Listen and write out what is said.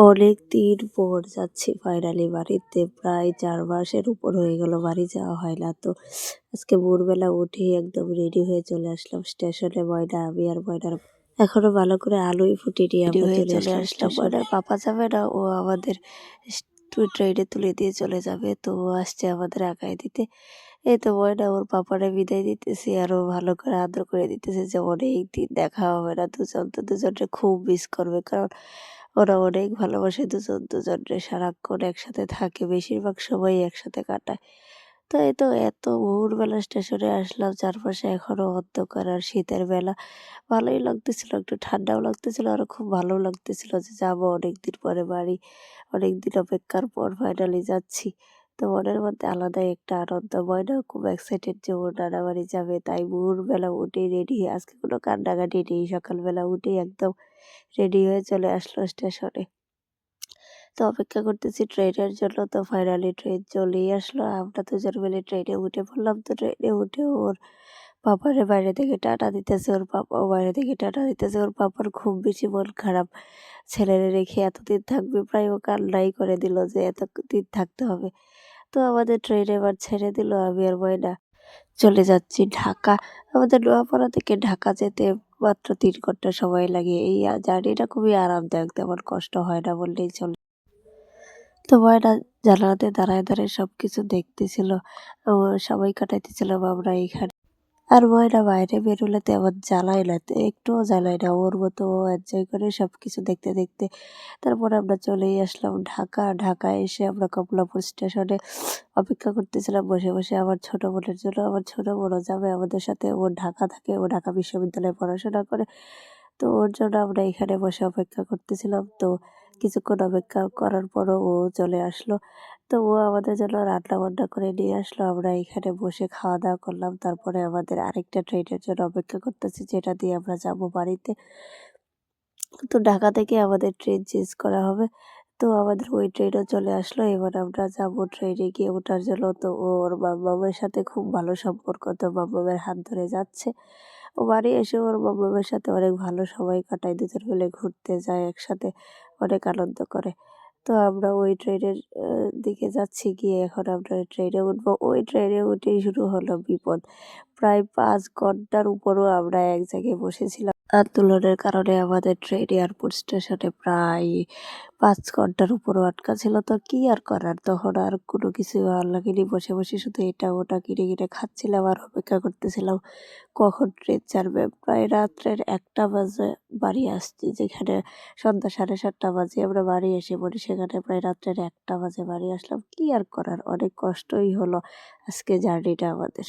অনেক দিন পর যাচ্ছি ফাইনালি বাড়িতে। প্রায় ৪ মাসের উপর হয়ে গেল বাড়ি যাওয়া হয় না। তো আজকে ভোরবেলা উঠেই একদম রেডি হয়ে চলে আসলাম স্টেশনে। আমি আর ময়নার এখনো ভালো করে আলোই ফুটিনি। আমরা চলে আসলাম ময়নার পাপা যাবে না, ও আমাদের ট্রেনে তুলে দিয়ে চলে যাবে। তো ও আসছে আমাদের আগায় দিতে। এই তো ময়না ওর পাপারে বিদায় দিতেছে আর ও ভালো করে আদর করে দিতেছে যে অনেকদিন দেখা হবে না। দুজন তো দুজনকে খুব মিস করবে, কারণ ওরা অনেক ভালোবাসে দুজন দুজনকে, সারাক্ষণ একসাথে থাকে, বেশিরভাগ সময় একসাথে কাটায়। তো এই তো এত ভোরবেলা স্টেশনে আসলাম, চারপাশে এখনো অন্ধকার আর শীতের বেলা। ভালোই লাগতেছিল, একটু ঠান্ডাও লাগতেছিল আর খুব ভালো লাগতেছিল যে যাবো অনেকদিন পরে বাড়ি। অনেকদিন অপেক্ষার পর ফাইনালি যাচ্ছি। তো মনের মধ্যে আলাদাই একটা আনন্দ। ময়নাও খুব এক্সাইটেড যে ওর নানা বাড়ি যাবে। তাই ভোরবেলা উঠেই রেডি হয়ে, আজকে কোনো কান্নাকাটি নেই, সকালবেলা উঠেই একদম রেডি হয়ে চলে আসলো স্টেশনে। তো অপেক্ষা করতেছি ট্রেনের জন্য। তো ফাইনালি ট্রেন চলেই আসলো। আমরা দুজন মিলে ট্রেনে উঠে পড়লাম। তো ট্রেনে উঠে ওর পাপারে বাইরে থেকে টাটা দিতেছে, ওর পাপাও বাইরে থেকে টাটা দিতেছে। ওর পাপার খুব বেশি মন খারাপ, ছেলেরে রেখে এতদিন থাকবে। প্রায় ও কান্নাই করে দিল যে এতদিন থাকতে হবে। তো আমাদের ট্রেন এবার ছেড়ে দিল। আমি আর ময়না চলে যাচ্ছি ঢাকা। আমাদের নোয়াপাড়া থেকে ঢাকা যেতে মাত্র ৩ ঘন্টা সময় লাগে। এই জার্নিটা খুবই আরামদায়ক, তেমন কষ্ট হয় না বললেই চলে। তো ময়না জানালাতে দাঁড়ায় দাঁড়ায় সবকিছু দেখতেছিল ও সময় কাটাইতেছিলাম আমরা এইখানে। আর ময়না বাইরে বেরোলে তেমন জ্বালায় না, একটুও জ্বালায় না, ওর মতো ও এনজয় করে সবকিছু দেখতে দেখতে। তারপর আমরা চলেই আসলাম ঢাকা। ঢাকায় এসে আমরা কমলাপুর স্টেশনে অপেক্ষা করতেছিলাম বসে বসে আমার ছোট বোনের জন্য। আমার ছোট বোনও যাবে আমাদের সাথে, ও ঢাকা থাকে, ও ঢাকা বিশ্ববিদ্যালয়ে পড়াশোনা করে। তো ওর জন্য আমরা এখানে বসে অপেক্ষা করতেছিলাম। তো কিছুক্ষণ অপেক্ষা করার পরও ও চলে আসলো। তো ও আমাদের জন্য রান্না বান্না করে নিয়ে আসলো। আমরা এখানে বসে খাওয়া দাওয়া করলাম। তারপরে আমাদের আরেকটা ট্রেনের জন্য অপেক্ষা করতেছি, যেটা দিয়ে আমরা যাব বাড়িতে। তো ঢাকা থেকে আমাদের ট্রেন চেঞ্জ করা হবে। তো আমাদের ওই ট্রেনও চলে আসলো। এবার আমরা যাব ট্রেনে গিয়ে ওঠার জন্য। তো ওর মামামের সাথে খুব ভালো সম্পর্ক, তো মামামের হাত ধরে যাচ্ছে। ও বাড়ি এসে ওর মামামের সাথে অনেক ভালো সময় কাটায়, দুজন মিলে ঘুরতে যায় একসাথে, অনেক আনন্দ করে। তো আমরা ওই ট্রেনের দিকে যাচ্ছি, গিয়ে এখন আমরা ট্রেনে উঠবো। ওই ট্রেনে উঠেই শুরু হলো বিপদ। প্রায় ৫ ঘন্টার উপরও আমরা এক জায়গায় বসেছিলাম। আন্দোলনের কারণে আমাদের ট্রেন এয়ারপোর্ট স্টেশনে প্রায় ৫ ঘন্টার উপরও আটকা ছিল। তো কি আর করার, তখন আর কোনো কিছু ভালো লাগেনি। বসে বসে শুধু এটা ওটা কিনে কিনে খাচ্ছিলাম আর অপেক্ষা করতেছিলাম কখন ট্রেন ছাড়বে। প্রায় রাত্রের ১টা বাজে বাড়ি আসছি, যেখানে সন্ধ্যা ৭:৩০ বাজে আমরা বাড়ি এসে পড়ি, সেখানে প্রায় রাত্রের ১টা বাজে বাড়ি আসলাম। কি আর করার, অনেক কষ্টই হলো আজকে জার্নিটা আমাদের।